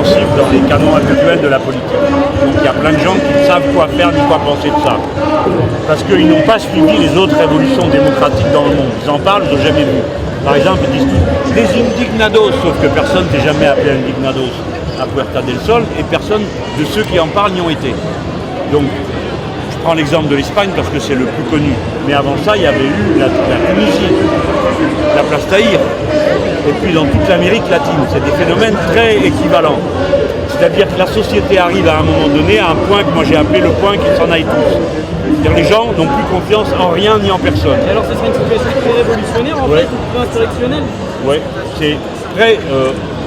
incompréhensible dans les canons habituels de la politique. Donc il y a plein de gens qui ne savent quoi faire ni quoi penser de ça. Parce qu'ils n'ont pas suivi les autres révolutions démocratiques dans le monde. Ils en parlent, ils n'ont jamais vu. Par exemple, ils disent les indignados, sauf que personne n'est jamais appelé indignados à Puerta del Sol et personne de ceux qui en parlent n'y ont été. Donc, je prends l'exemple de l'Espagne parce que c'est le plus connu. Mais avant ça, il y avait eu la Tunisie, la place Tahir, et puis dans toute l'Amérique latine. C'est des phénomènes très équivalents. C'est-à-dire que la société arrive à un moment donné à un point que moi j'ai appelé le point qu'ils s'en aillent tous. C'est-à-dire les gens n'ont plus confiance en rien ni en personne. Et alors, ce serait une situation très révolutionnaire en fait, ou très insurrectionnelle? Oui, c'est très.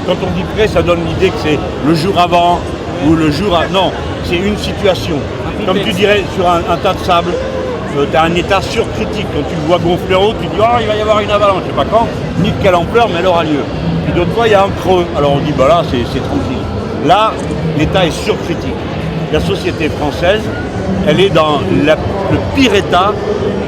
Quand on dit prêt, ça donne l'idée que c'est le jour avant ou le jour à. Non, c'est une situation. Comme tu dirais sur un tas de sable, tu as un état surcritique. Quand tu le vois gonfler en haut, tu dis oh, il va y avoir une avalanche, je ne sais pas quand, ni de quelle ampleur, mais elle aura lieu. Puis d'autres fois, il y a un creux. Alors on dit bah là, c'est tranquille. Là, l'état est surcritique. La société française, elle est dans le pire état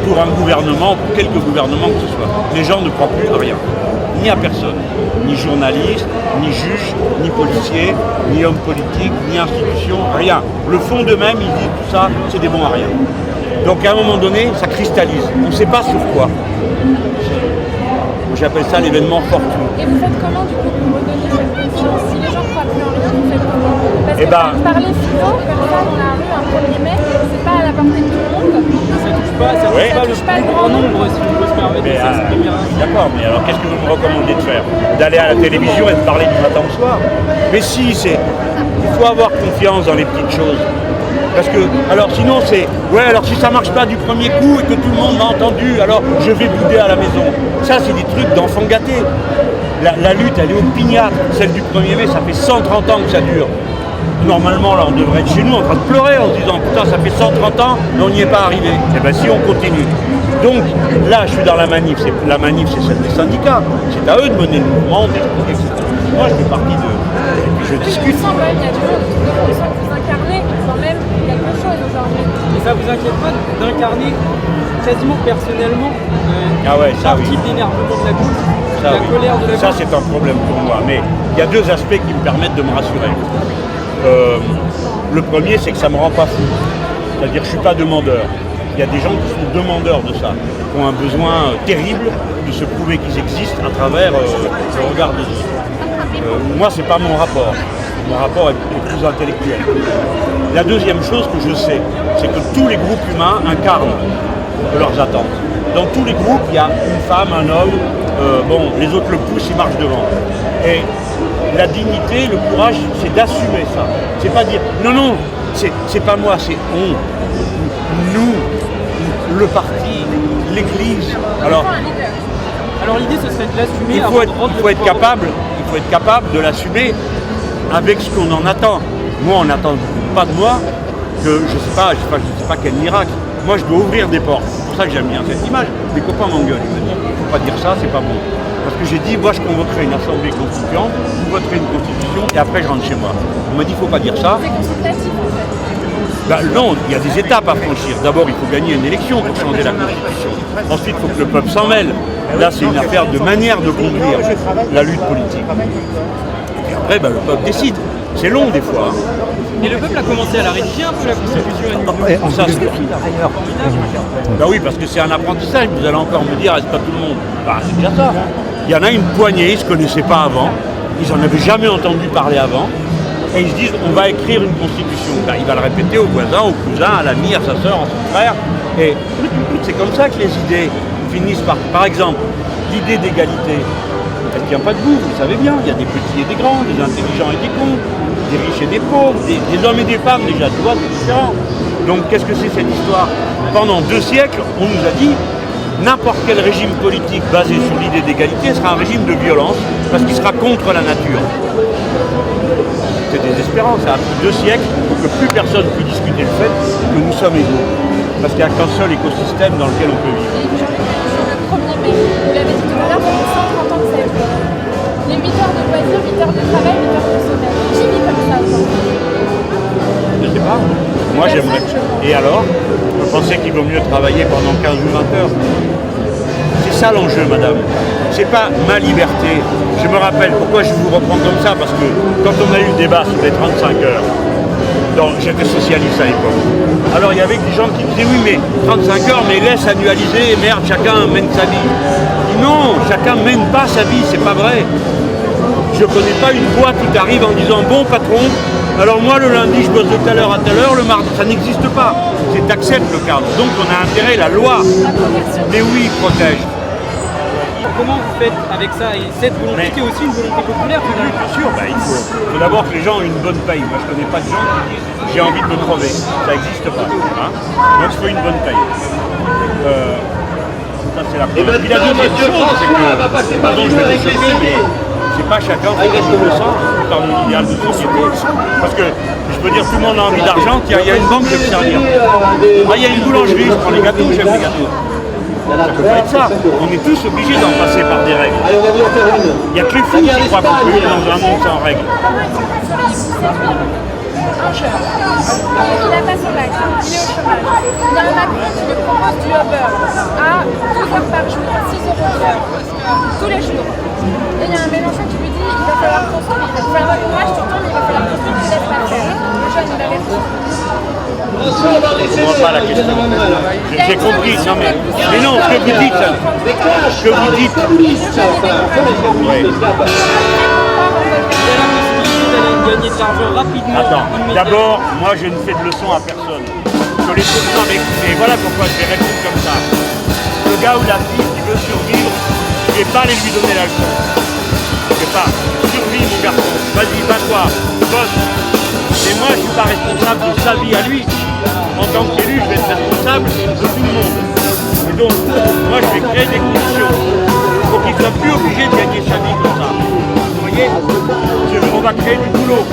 pour un gouvernement, pour quelque gouvernement que ce soit. Les gens ne croient plus à rien. Ni à personne, ni journaliste, ni juge, ni policier, ni homme politique, ni institution, rien. Le fond d'eux-mêmes, ils disent tout ça, c'est des bons à rien. Donc à un moment donné, ça cristallise. On ne sait pas sur quoi. J'appelle ça l'événement fortuit. Et vous faites comment du coup pour redonner cette confiance? Si les gens ne croient plus en rien, vous faites comment? Parce que parler philo comme ça dans la rue un 1er mai, c'est pas à la portée de tout le monde. Ça touche pas le plus grand nombre, si on peut se permettre de s'exprimer. D'accord, mais alors qu'est-ce que vous me recommandez de faire? D'aller à la télévision et de parler du matin au soir? Mais si, il faut avoir confiance dans les petites choses. Parce que, alors sinon c'est, ouais, alors si ça marche pas du premier coup et que tout le monde m'a entendu, alors je vais bouder à la maison. Ça, c'est des trucs d'enfants gâtés. La lutte, elle est opiniâtre. Celle du 1er mai, ça fait 130 ans que ça dure. Normalement, là, on devrait être chez nous en train de pleurer en se disant, putain, ça fait 130 ans, mais on n'y est pas arrivé. Eh bien, si on continue. Donc, là, je suis dans la manif. La manif, c'est celle des syndicats. C'est à eux de mener le mouvement, d'expliquer, etc. Moi, je fais partie de... Et puis, je discute. On sent quand même, il y a du monde, on sent que vous incarnez quand même quelque chose aujourd'hui. Et ça vous inquiète pas d'incarner quasiment personnellement type d'énervement de la gauche, la colère de la gauche? Ça, c'est un problème pour moi. Mais il y a deux aspects qui me permettent de me rassurer. Le premier, c'est que ça ne me rend pas fou. C'est-à-dire que je ne suis pas demandeur. Il y a des gens qui sont demandeurs de ça, qui ont un besoin terrible de se prouver qu'ils existent à travers le regard des autres. Moi, ce n'est pas mon rapport. Mon rapport est plus intellectuel. La deuxième chose que je sais, c'est que tous les groupes humains incarnent leurs attentes. Dans tous les groupes, il y a une femme, un homme, les autres le poussent, ils marchent devant. Et la dignité, le courage, c'est d'assumer ça. C'est pas dire non, c'est pas moi, c'est on, nous, le parti, l'église. Alors l'idée, ce serait de l'assumer. Il faut être capable de l'assumer avec ce qu'on en attend. Moi, on n'attend pas de moi que je sais pas quel miracle. Moi, je dois ouvrir des portes. C'est pour ça que j'aime bien cette image. Mes copains m'engueulent. Ils me disent, faut pas dire ça, c'est pas bon. Parce que j'ai dit, moi, je convoquerai une assemblée constituante, vous voterez une constitution, et après, je rentre chez moi. On m'a dit, faut pas dire ça. C'est consultatif, en fait. Non, il y a des étapes à franchir. D'abord, il faut gagner une élection pour changer la Constitution. Ensuite, il faut que le peuple s'en mêle. Là, c'est une affaire de manière de conduire la lutte politique. Et après, le peuple décide. C'est long, des fois. Et le peuple a commencé à la rédiger un peu, la Constitution. Ça, c'est oui, parce que c'est un apprentissage. Vous allez encore me dire, c'est pas tout le monde. C'est déjà ça. Il y en a une poignée, ils ne se connaissaient pas avant. Ils n'en avaient jamais entendu parler avant. Et ils se disent, on va écrire une constitution. Il va le répéter au voisin, au cousin, à l'ami, à sa sœur, à son frère. Et c'est comme ça que les idées finissent par exemple, l'idée d'égalité, elle ne tient pas debout, vous le savez bien. Il y a des petits et des grands, des intelligents et des cons, des riches et des pauvres, des hommes et des femmes, déjà, tu vois, c'est différent. Donc qu'est-ce que c'est cette histoire? Pendant 2 siècles, on nous a dit, n'importe quel régime politique basé sur l'idée d'égalité sera un régime de violence, parce qu'il sera contre la nature. C'est désespérant, ça a pris 2 siècles pour que plus personne puisse discuter le fait que nous sommes égaux. Parce qu'il n'y a qu'un seul écosystème dans lequel on peut vivre. Sur le 1er mai, vous l'avez dit tout à l'heure, ça fait 130 ans que ça évolue. Les 8 heures de loisirs, 8 heures de travail, 8 heures de sommeil. Qui vit comme ça aujourd'hui? Je sais pas. Moi j'aimerais. Et alors? Vous pensez qu'il vaut mieux travailler pendant 15 ou 20 heures? C'est ça l'enjeu, madame. c'est pas ma liberté. Je me rappelle pourquoi je vous reprends comme ça, parce que quand on a eu le débat sur les 35 heures, donc j'étais socialiste à l'époque. Alors il y avait des gens qui disaient oui mais 35 heures mais laisse annualiser, merde, chacun mène sa vie. Je dis, non, chacun mène pas sa vie, c'est pas vrai. Je connais pas une boîte où tu arrives en disant bon patron, alors moi le lundi je bosse de telle heure à telle heure, le mardi, ça n'existe pas. C'est t'acceptes le cadre. Donc on a intérêt, la loi. Mais oui, protège. Comment vous faites avec ça et cette volonté qui est aussi une volonté populaire finalement? Bien sûr, il faut d'abord que les gens aient une bonne paye. Moi je connais pas de gens qui disent j'ai envie de me crever. Ça n'existe pas. Hein. Donc il faut une bonne paye. Ça c'est la première. Puis la deuxième chose, c'est que, pardon je vais développer, mais c'est pas chacun qui le sent dans l'idéal de société. Parce que je peux dire tout le monde a envie d'argent, il y a une banque, je vais me servir. Il y a une boulangerie, je prends les gâteaux, j'aime les gâteaux. Ça peut pas être ça. On est tous obligés d'en passer par des règles. Il n'y a que les fous qui croient qu'on peut vivre dans un monde sans règles. Il n'a pas son bac, il est au chômage. Il y a un Macron qui lui propose du Uber à 12 heures par jour, 6 € de l'heure, tous les jours. Et il y a un Mélenchon qui lui dit il va falloir construire, il va falloir un courage, tu tombes, il va falloir construire, tu laisses pas faire. Le jeune, il a raison. Je ne comprends pas la question. J'ai compris, non mais non, ce que vous dites, oui. Gagner de l'argent rapidement. Attends, d'abord, moi je ne fais de leçons à personne. Je les trouve dans les... Et voilà pourquoi je vais répondre comme ça. Le gars ou la fille qui veut survivre, je ne vais pas aller lui donner la leçon. Je ne vais pas. Survis mon garçon, vas-y, bats-toi, bosse. Et moi je ne suis pas responsable de sa vie à lui. En tant qu'élu, je vais être responsable de tout le monde. Et donc, moi je vais créer des conditions pour qu'il ne soit plus obligé de gagner sa vie comme ça. Vous voyez, on va créer du boulot.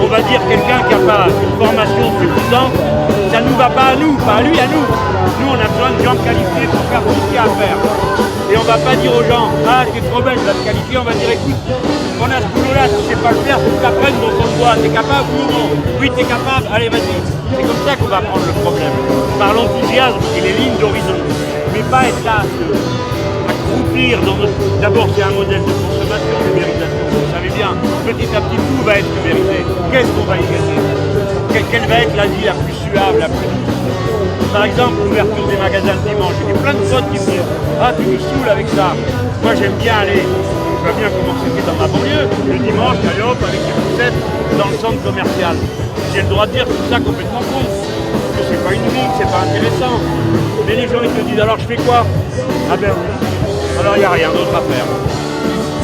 On va dire quelqu'un qui n'a pas une formation suffisante, ça ne nous va pas à nous, pas à lui, à nous. Nous, on a besoin de gens qualifiés pour faire tout ce qu'il y a à faire. Et on ne va pas dire aux gens, ah, t'es trop belle, je vais te qualifier. On va dire, écoute, on a ce boulot-là, si tu ne sais pas le faire, faut que tu apprennes dans ton doigt. T'es capable ou non? Oui, t'es capable, allez, vas-y. C'est comme ça qu'on va prendre le problème. Par l'enthousiasme et les lignes d'horizon. Mais pas être là, à croupir dans notre... D'abord, c'est un modèle de consommation, l'ubérisation. Vous savez bien, petit à petit, tout va être ubérisé. Qu'est-ce qu'on va y gagner? Quelle va être la vie la plus suave, la plus... Par exemple, l'ouverture des magasins le dimanche. J'ai plein de potes qui me disent « Ah, tu me saoules avec ça. Moi, j'aime bien aller. Je vois bien comment c'était dans ma banlieue. Le dimanche, allez hop, avec les poussettes dans le centre commercial. J'ai le droit de dire tout ça complètement con. Parce que c'est pas une vie, c'est pas intéressant. Mais les gens, ils te disent « Alors, je fais quoi ?» Ah ben oui. Alors, il n'y a rien d'autre à faire.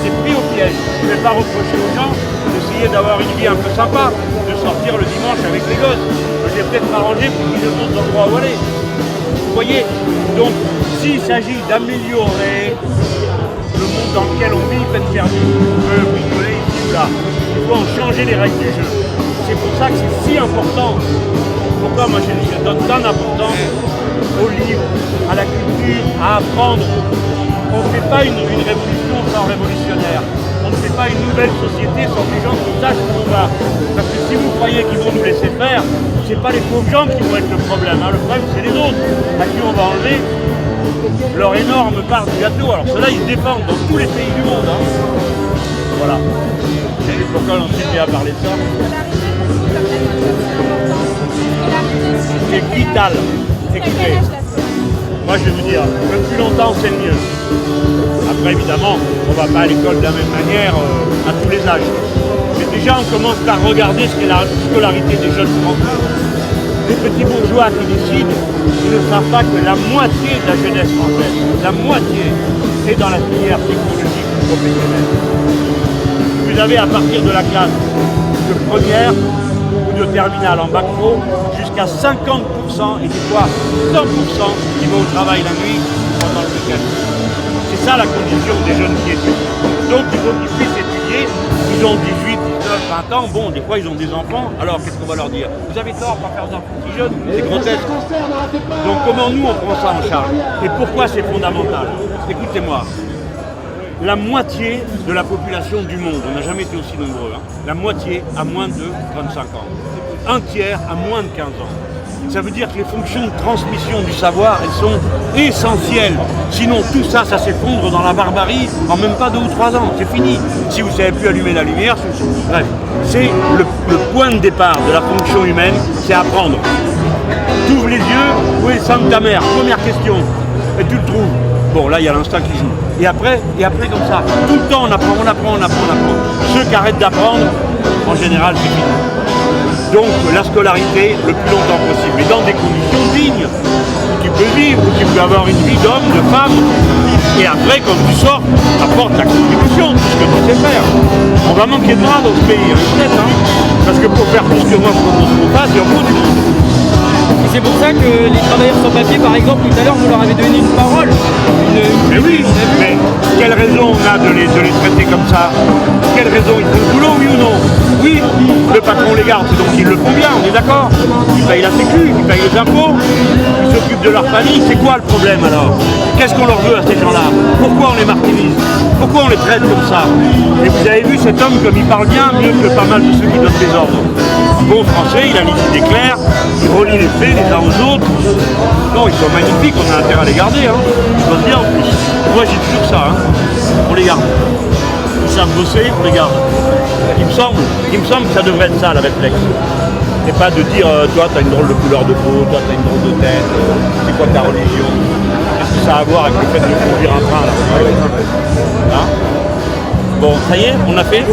C'est pris au piège. Je ne vais pas reprocher aux gens d'essayer d'avoir une vie un peu sympa, de sortir le dimanche avec les gosses. Je vais peut-être m'arranger pour qu'ils aient d'autres endroits où aller. Vous voyez? Donc, s'il s'agit d'améliorer le monde dans lequel on vit, peine perdue, on peut bricoler ici ou là. Il faut en changer les règles du jeu. C'est pour ça que c'est si important. Pourquoi moi je donne tant d'importance aux livres, à la culture, à apprendre. On ne fait pas une révolution sans révolutionnaire. On ne fait pas une nouvelle société sans que les gens qui sachent où on va. Parce que si vous croyez qu'ils vont nous laisser faire, c'est pas les pauvres gens qui vont être le problème. Hein. Le problème, c'est les autres, à qui on va enlever leur énorme part du gâteau. Alors ceux-là, ils se défendent dans tous les pays du monde. Hein. Voilà. Et pourquoi on s'est mis à parler de ça? C'est vital. Écoutez, moi je vais vous dire, le plus longtemps, c'est le mieux. Après, évidemment, on ne va pas à l'école de la même manière à tous les âges. Mais déjà, on commence par regarder ce qu'est la scolarité des jeunes Français. Les petits bourgeois qui décident, ils ne savent pas que la moitié de la jeunesse française, la moitié, est dans la filière technologique ou professionnelle. Vous avez à partir de la classe de première ou de terminale en bac pro, jusqu'à 50% et des fois 100% qui vont au travail la nuit pendant le week-end. C'est ça la condition des jeunes qui étudient. Donc il faut qu'ils puissent étudier. Ils ont 18, 19, 20 ans. Bon, des fois ils ont des enfants. Alors qu'est-ce qu'on va leur dire? Vous avez tort, pas faire d'enfants si jeunes. C'est grotesque. Donc comment nous on prend ça en charge? Et pourquoi c'est fondamental? Écoutez-moi. La moitié de la population du monde, on n'a jamais été aussi nombreux, hein, la moitié a moins de 25 ans. Un tiers a moins de 15 ans. Ça veut dire que les fonctions de transmission du savoir, elles sont essentielles. Sinon, tout ça, ça s'effondre dans la barbarie en même pas 2 ou 3 ans. C'est fini. Si vous ne savez plus allumer la lumière, bref. C'est le point de départ de la fonction humaine, c'est apprendre. Tu ouvres les yeux, où est le sang de ta mère? Première question. Et tu le trouves. Bon, là, il y a l'instinct qui joue. Et après, comme ça, tout le temps, on apprend. Ceux qui arrêtent d'apprendre, en général, c'est fini. Donc, la scolarité, le plus longtemps possible, mais dans des conditions dignes, où tu peux vivre, où tu peux avoir une vie d'homme, de femme. Et après, quand tu sors, apporte ta contribution, tout ce que tu sais faire. On va manquer de bras dans ce pays, peut-être, hein, parce que pour faire tout ce que moi je propose qu'on fasse, il y a beaucoup du monde. Et c'est pour ça que les travailleurs sans papier, par exemple, tout à l'heure, vous leur avez donné une parole. Mais oui, mais quelle raison on a de les traiter comme ça? Quelle raison? Ils font le boulot, oui ou non? Oui, le patron les garde, donc ils le font bien, on est d'accord? Ils payent la sécu, ils payent les impôts, ils s'occupent de leur famille, c'est quoi le problème alors? Qu'est-ce qu'on leur veut à ces gens-là? Pourquoi on les martyrise? Pourquoi on les traite comme ça? Et vous avez vu cet homme comme il parle bien, mieux que pas mal de ceux qui donnent des ordres. Bon français, il a les idées claires, il relie les faits les uns aux autres. Non, ils sont magnifiques, on a intérêt à les garder, hein. Je dois dire en plus. Moi j'ai toujours ça, hein. On les garde. Ils savent bosser, on les garde. Il me semble que ça devrait être ça, le réflexe. Et pas de dire, toi t'as une drôle de couleur de peau, toi t'as une drôle de tête, c'est quoi ta religion? Qu'est-ce que ça a à voir avec le fait de conduire un train là? Hein? Bon, ça y est, on a fait?